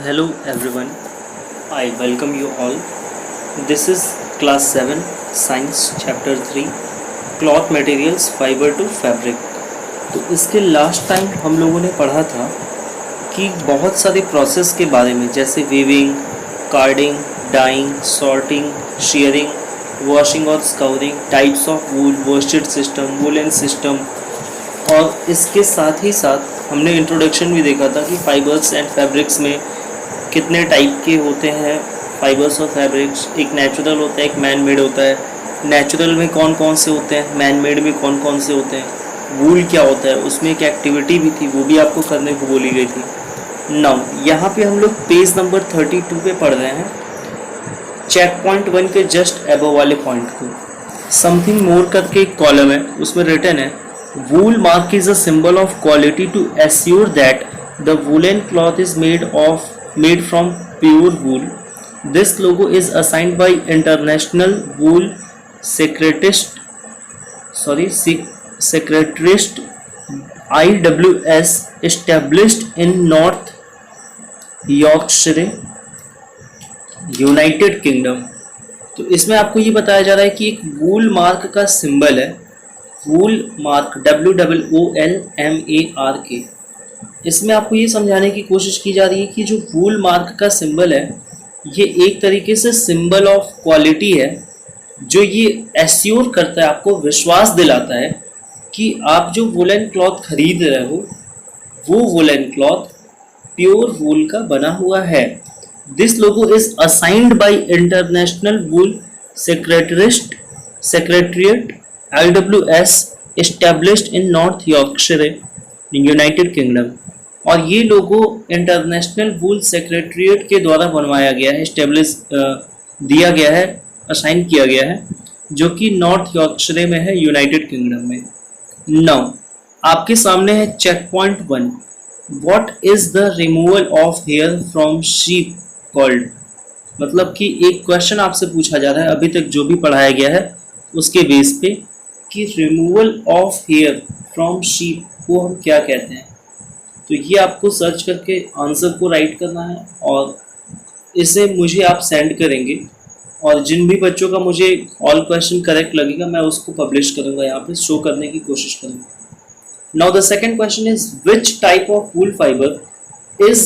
Hello everyone, I welcome you all. This is class 7 science chapter 3 cloth materials fiber to fabric। तो इसके last time हम लोगों ने पढ़ा था कि बहुत सारे प्रोसेस के बारे में, जैसे weaving, carding, dyeing, sorting, shearing, washing और scouring, types of wool, worsted system, woollen system. और इसके साथ ही साथ हमने इंट्रोडक्शन भी देखा था कि फाइबर्स एंड फैब्रिक्स में कितने टाइप के होते हैं। फाइबर्स और फैब्रिक्स, एक नेचुरल होता है, एक मैन मेड होता है। नेचुरल में कौन कौन से होते हैं, मैन मेड में कौन कौन से होते हैं, वूल क्या होता है, उसमें एक एक्टिविटी भी थी, वो भी आपको करने को बोली गई थी। नाउ यहाँ पे हम लोग पेज नंबर 32 पे पढ़ रहे हैं, चेक पॉइंट 1 के जस्ट अबव वाले पॉइंट को। समथिंग मोर करके एक कॉलम है, उसमें रिटन है wool mark is a symbol of quality to assure that the woollen cloth is made from pure wool. This logo is assigned by International Wool Secretariat IWS established in North Yorkshire, United kingdom. तो इसमें आपको ये बताया जा रहा है कि एक वूल मार्क का सिंबल है, वूल मार्क WOOLMARK। इसमें आपको ये समझाने की कोशिश की जा रही है कि जो वूल मार्क का सिंबल है, ये एक तरीके से सिंबल ऑफ क्वालिटी है, जो ये एश्योर करता है, आपको विश्वास दिलाता है कि आप जो वुलन क्लॉथ खरीद रहे हो वो वुलन क्लॉथ प्योर वूल का बना हुआ है। This logo is assigned by international wool secretariat IWS established in north Yorkshire, United kingdom. और ये लोगो इंटरनेशनल वूल सेक्रेटरिएट के द्वारा बनवाया गया है, एस्टेब्लिश दिया गया है, असाइन किया गया है, जो कि नॉर्थ यॉर्कशायर में है, यूनाइटेड किंगडम में। नाउ आपके सामने है check point 1, what is the removal of hair from sheep called. मतलब कि एक क्वेश्चन आपसे पूछा जा रहा है अभी तक जो भी पढ़ाया गया है उसके बेस पे, कि removal of hair from sheep को हम क्या कहते हैं। तो ये आपको सर्च करके आंसर को राइट करना है और इसे मुझे आप सेंड करेंगे, और जिन भी बच्चों का मुझे ऑल क्वेश्चन करेक्ट लगेगा मैं उसको पब्लिश करूँगा, यहाँ पे शो करने की कोशिश करूँगा। Now the second question is which type of wool fibre is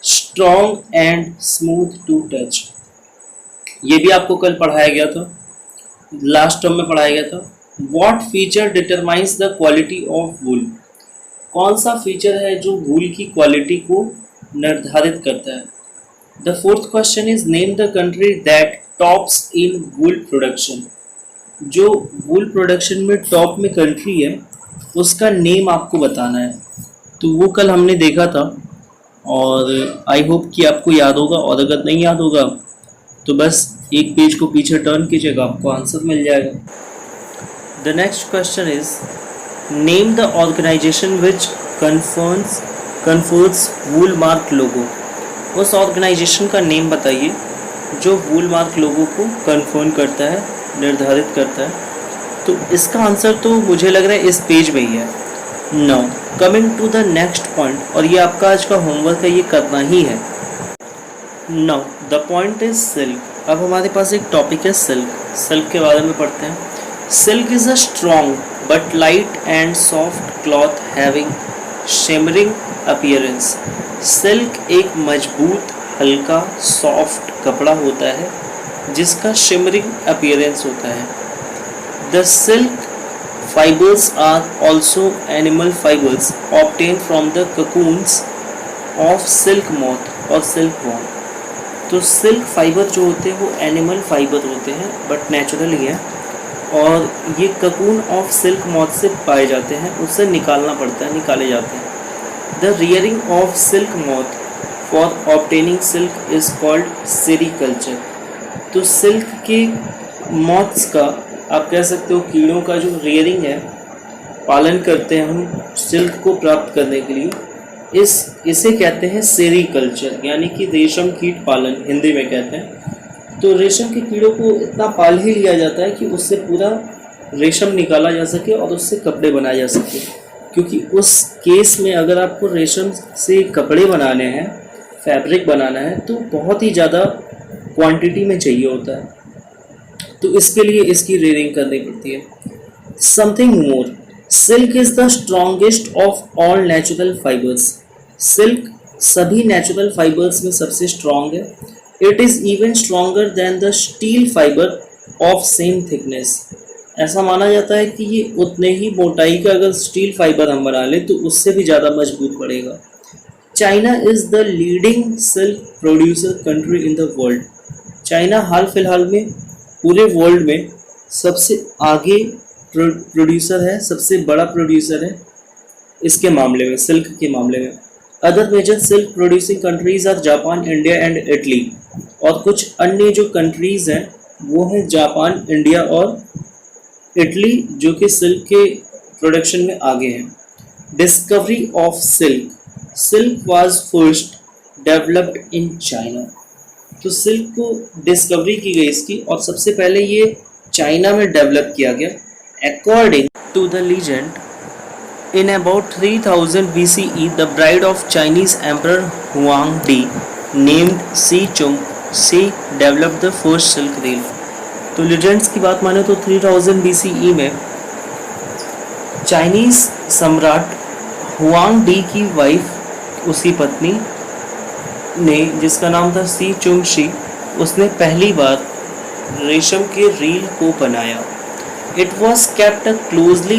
strong and smooth to touch. ये भी आपको कल पढ़ाया गया था, लास्ट टर्म में पढ़ाया गया था। What feature determines the quality of wool. कौन सा फीचर है जो वूल की क्वालिटी को निर्धारित करता है। The fourth question is name the country that tops in wool production. जो वूल प्रोडक्शन में टॉप में कंट्री है उसका नेम आपको बताना है। तो वो कल हमने देखा था और आई होप कि आपको याद होगा, और अगर नहीं याद होगा तो बस एक पेज को पीछे टर्न कीजिएगा, आपको आंसर मिल जाएगा। The next question is name the organisation which confers wool mark logo. उस ऑर्गेनाइजेशन का नेम बताइए जो वूल मार्क लोगो को कन्फर्म करता है, निर्धारित करता है। तो इसका आंसर तो मुझे लग रहा है इस पेज में ही है। Now coming to the next point, और ये आपका आज का होमवर्क है, ये करना ही है। Now the point is silk. अब हमारे पास एक टॉपिक है सिल्क। सिल्क के बारे में पढ़ते हैं। Silk is a strong but light and soft cloth having shimmering appearance। Silk एक मजबूत, हल्का, सॉफ्ट कपड़ा होता है जिसका शिमरिंग अपीयरेंस होता है। The silk fibres are also animal fibres obtain from the cocoons of silk moth और सिल्क वॉर्म। तो सिल्क फाइबर जो होते हैं वो एनिमल फाइबर होते हैं बट नेचुरल ही है, और ये ककून ऑफ सिल्क मॉथ से पाए जाते हैं, उससे निकालना पड़ता है, निकाले जाते हैं। The rearing of silk moth for obtaining silk is called sericulture. तो सिल्क के मॉथ्स का, आप कह सकते हो कीड़ों का जो रियरिंग है, पालन करते हैं हम सिल्क को प्राप्त करने के लिए, इसे कहते हैं सेरीकल्चर, यानी कि रेशम कीट पालन हिंदी में कहते हैं। तो रेशम के कीड़ों को इतना पाल ही लिया जाता है कि उससे पूरा रेशम निकाला जा सके और उससे कपड़े बनाए जा सके। क्योंकि उस केस में अगर आपको रेशम से कपड़े बनाने हैं फैब्रिक बनाना है तो बहुत ही ज़्यादा क्वांटिटी में चाहिए होता है, तो इसके लिए इसकी रेयरिंग करनी पड़ती है। Something more, silk is the strongest of all natural fibres. Silk सभी नेचुरल फाइबर्स में सबसे स्ट्रॉन्ग है। It is even stronger than the steel fibre of same thickness. ऐसा माना जाता है कि ये उतने ही मोटाई का अगर स्टील फाइबर हम बना लें तो उससे भी ज़्यादा मजबूत पड़ेगा। China is the leading silk producer country in the world. China हाल फिलहाल में पूरे वर्ल्ड में सबसे आगे प्रोड्यूसर है, सबसे बड़ा प्रोड्यूसर है इसके मामले में, सिल्क के मामले में। Other major silk producing countries are Japan, India and Italy. और कुछ अन्य जो कंट्रीज़ हैं वो हैं जापान, इंडिया और इटली, जो कि सिल्क के प्रोडक्शन में आगे हैं। Discovery of silk, silk was first developed in China. तो सिल्क को डिस्कवरी की गई इसकी, और सबसे पहले ये चाइना में डेवलप किया गया। According to the legend, in about 3000 BCE, the bride of Chinese Emperor Huangdi, named Xi Chung, she developed the first silk reel. तो लीजेंड्स की बात माने तो 3000 BCE में चाइनीज़ सम्राट हुआंग डी की वाइफ, उसकी पत्नी ने, जिसका नाम था सी चुंग शी, उसने पहली बार रेशम के रील को बनाया। It was kept a closely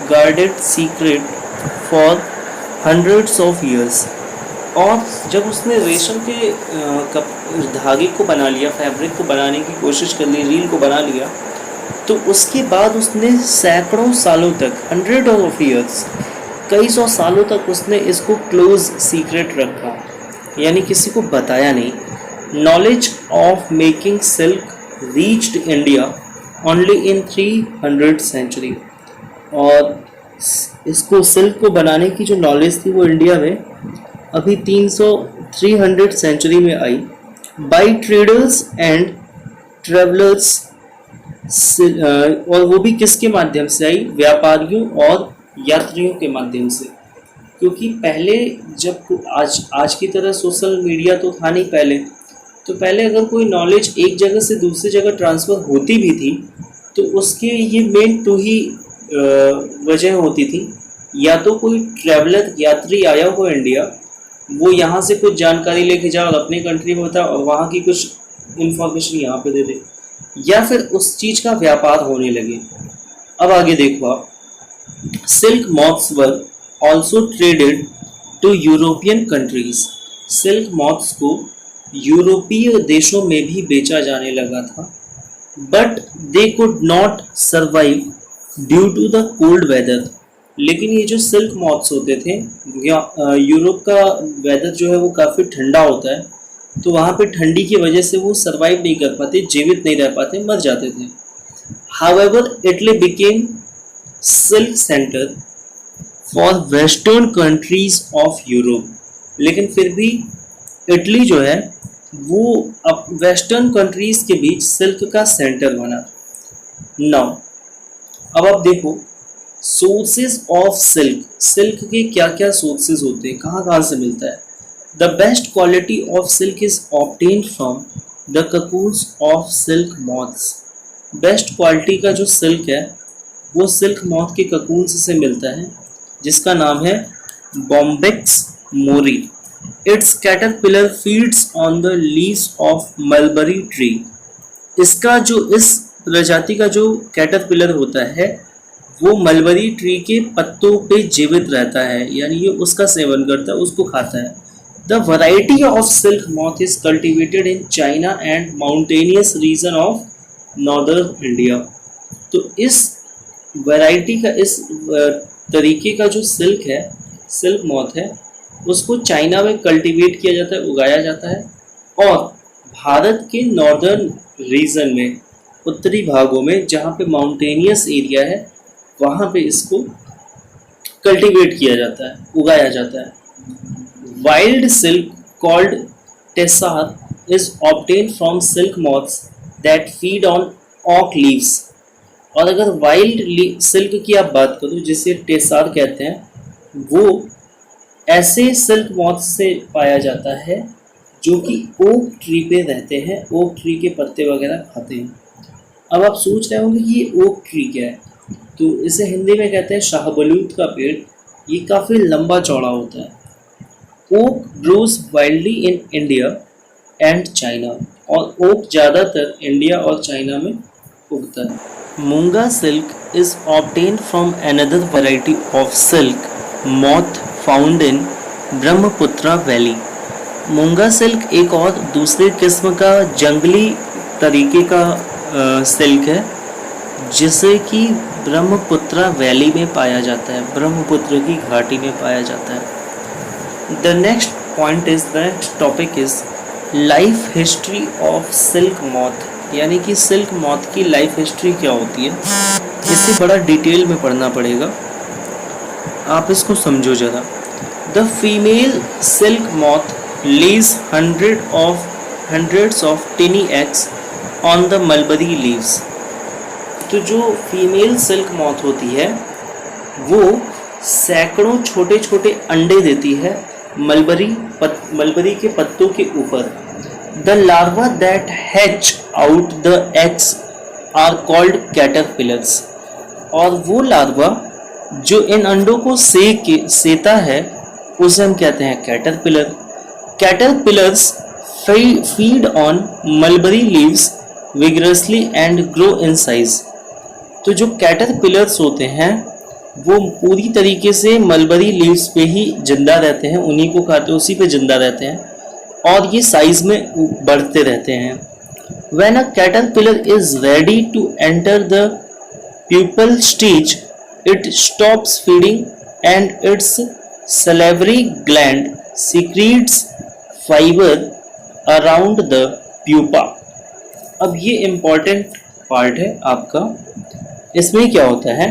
guarded secret for hundreds of years. और जब उसने रेशम के धागे को बना लिया, फैब्रिक को बनाने की कोशिश कर ली, रील को बना लिया, तो उसके बाद उसने सैकड़ों सालों तक, हंड्रेड ऑफ ईयर्स, कई सौ सालों तक उसने इसको क्लोज सीक्रेट रखा, यानी किसी को बताया नहीं। Knowledge of making silk reached India only in 300 century. और इसको, सिल्क को बनाने की जो नॉलेज थी वो इंडिया में अभी 300 सेंचुरी में आई। बाई ट्रेडर्स एंड ट्रेवलर्स, और वो भी किसके माध्यम से आई? व्यापारियों और यात्रियों के माध्यम से। क्योंकि पहले जब आज की तरह सोशल मीडिया तो था नहीं पहले, तो पहले अगर कोई नॉलेज एक जगह से दूसरी जगह ट्रांसफ़र होती भी थी तो उसके ये मेन टू ही वजह होती थी। या तो कोई ट्रैवलर, यात्री आया हो इंडिया, वो यहाँ से कुछ जानकारी लेके जाए और अपनी कंट्री में बताए और वहाँ की कुछ इन्फॉर्मेशन यहाँ पे दे दे, या फिर उस चीज़ का व्यापार होने लगे। अब आगे देखो आप, silk moths were also traded to European countries. Silk moths को यूरोपीय देशों में भी बेचा जाने लगा था। But they could not survive due to the cold weather. लेकिन ये जो सिल्क मॉथ्स होते थे, यूरोप का वेदर जो है वो काफ़ी ठंडा होता है, तो वहाँ पे ठंडी की वजह से वो सर्वाइव नहीं कर पाते, जीवित नहीं रह पाते, मर जाते थे। However Italy became silk centre for western countries of Europe. लेकिन फिर भी इटली जो है वो अब वेस्टर्न कंट्रीज के बीच सिल्क का सेंटर बना। नाउ अब आप देखो, सोर्सेज ऑफ सिल्क, सिल्क के क्या क्या सोर्सेज होते हैं, कहाँ कहाँ से मिलता है। The best quality of silk is obtained from the cocoons of silk moths. Best quality का जो सिल्क है वो सिल्क मॉथ के ककून्स से मिलता है, जिसका नाम है Bombyx Mori. Its caterpillar feeds on the leaves of mulberry tree. इसका जो, इस प्रजाति का जो कैटरपिलर होता है वो मलबरी ट्री के पत्तों पे जीवित रहता है, यानी ये उसका सेवन करता है, उसको खाता है। The variety of silk moth is cultivated in China and mountainous region of northern India. तो इस वैरायटी का, इस तरीके का जो सिल्क है, सिल्क मॉथ है, उसको चाइना में कल्टीवेट किया जाता है, उगाया जाता है, और भारत के नॉर्दर्न रीजन में, उत्तरी भागों में जहाँ पे माउंटेनियस एरिया है, वहाँ पे इसको कल्टीवेट किया जाता है, उगाया जाता है। Wild silk called tussar is obtained from silk moths that feed on oak leaves. और अगर वाइल्ड सिल्क की आप बात करो, जिसे टेसार कहते हैं, वो ऐसे सिल्क मॉथ से पाया जाता है जो कि ओक ट्री पे रहते हैं, ओक ट्री के पत्ते वगैरह खाते हैं। अब आप सोच रहे होंगे कि ये ओक ट्री क्या है, तो इसे हिंदी में कहते हैं शाहबलूत का पेड़। ये काफ़ी लंबा चौड़ा होता है। Oak grows wildly in India and China, और ओक ज़्यादातर इंडिया और चाइना में उगता है। Muga silk is obtained from another variety of silk moth found in Brahmaputra valley. Muga silk एक और दूसरी किस्म का जंगली तरीके का सिल्क है जिसे कि ब्रह्मपुत्रा वैली में पाया जाता है, ब्रह्मपुत्र की घाटी में पाया जाता है। The next point is, the next topic is life history of silk moth, यानी कि सिल्क मॉथ की लाइफ हिस्ट्री क्या होती है। इसे बड़ा डिटेल में पढ़ना पड़ेगा, आप इसको समझो ज़रा। The female silk moth lays hundreds of tiny eggs on the mulberry leaves। तो जो फीमेल सिल्क मॉथ होती है वो सैकड़ों छोटे छोटे अंडे देती है मलबरी के पत्तों के ऊपर। The larva that hatch out the eggs are called caterpillars, और वो लार्वा जो इन अंडों को सेता है उसे हम कहते हैं caterpillar. Caterpillars feed on mulberry leaves vigorously and grow in size। तो जो कैटरपिलर्स होते हैं वो पूरी तरीके से मलबरी लीव्स पे ही जिंदा रहते हैं, उन्हीं को खाते हैं, उसी पे जिंदा रहते हैं और ये साइज में बढ़ते रहते हैं। When a caterpillar is ready to enter the pupal stage, it stops feeding and its salivary gland secretes fibre around the pupa. अब ये इम्पॉर्टेंट पार्ट है आपका। इसमें क्या होता है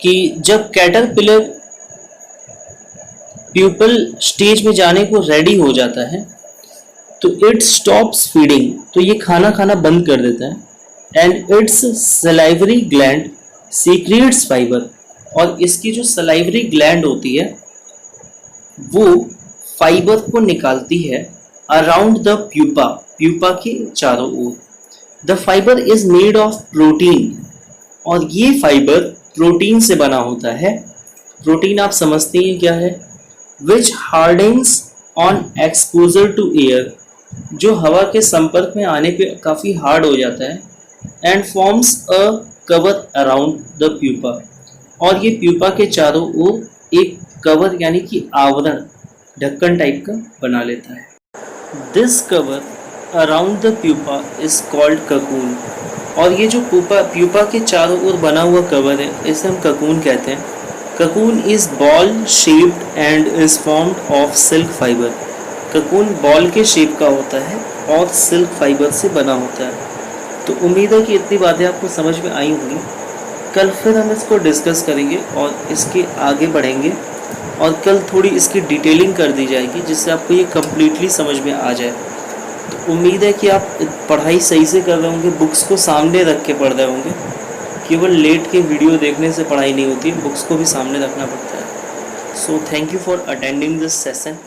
कि जब कैटरपिलर प्यूपल स्टेज में जाने को रेडी हो जाता है तो इट स्टॉप्स फीडिंग, तो ये खाना खाना बंद कर देता है। And it's salivary gland secrets fibre, और इसकी जो सलाइवरी ग्लैंड होती है वो फाइबर को निकालती है अराउंड द प्यूपा, प्यूपा के चारों ओर। The fibre is made of protein, और ये फाइबर प्रोटीन से बना होता है। प्रोटीन आप समझते हैं क्या है, which hardens on exposure to air, जो हवा के संपर्क में आने पे काफ़ी हार्ड हो जाता है। And forms a cover around the pupa, और ये प्यूपा के चारों ओर एक कवर यानी कि आवरण, ढक्कन टाइप का बना लेता है। This cover around the pupa is called cocoon, और ये जो प्यूपा के चारों ओर बना हुआ कवर है इसे हम ककून कहते हैं। Cocoon is ball shaped and is formed of silk fibre. Cocoon ball के शेप का होता है और सिल्क फाइबर से बना होता है। तो उम्मीद है कि इतनी बातें आपको समझ में आई होंगी। कल फिर हम इसको डिस्कस करेंगे और इसके आगे बढ़ेंगे, और कल थोड़ी इसकी डिटेलिंग कर दी जाएगी जिससे आपको ये कम्प्लीटली समझ में आ जाए। तो उम्मीद है कि आप पढ़ाई सही से कर रहे होंगे, बुक्स को सामने रख के पढ़ रहे होंगे। केवल लेट के वीडियो देखने से पढ़ाई नहीं होती, बुक्स को भी सामने रखना पड़ता है। So thank you for attending this session.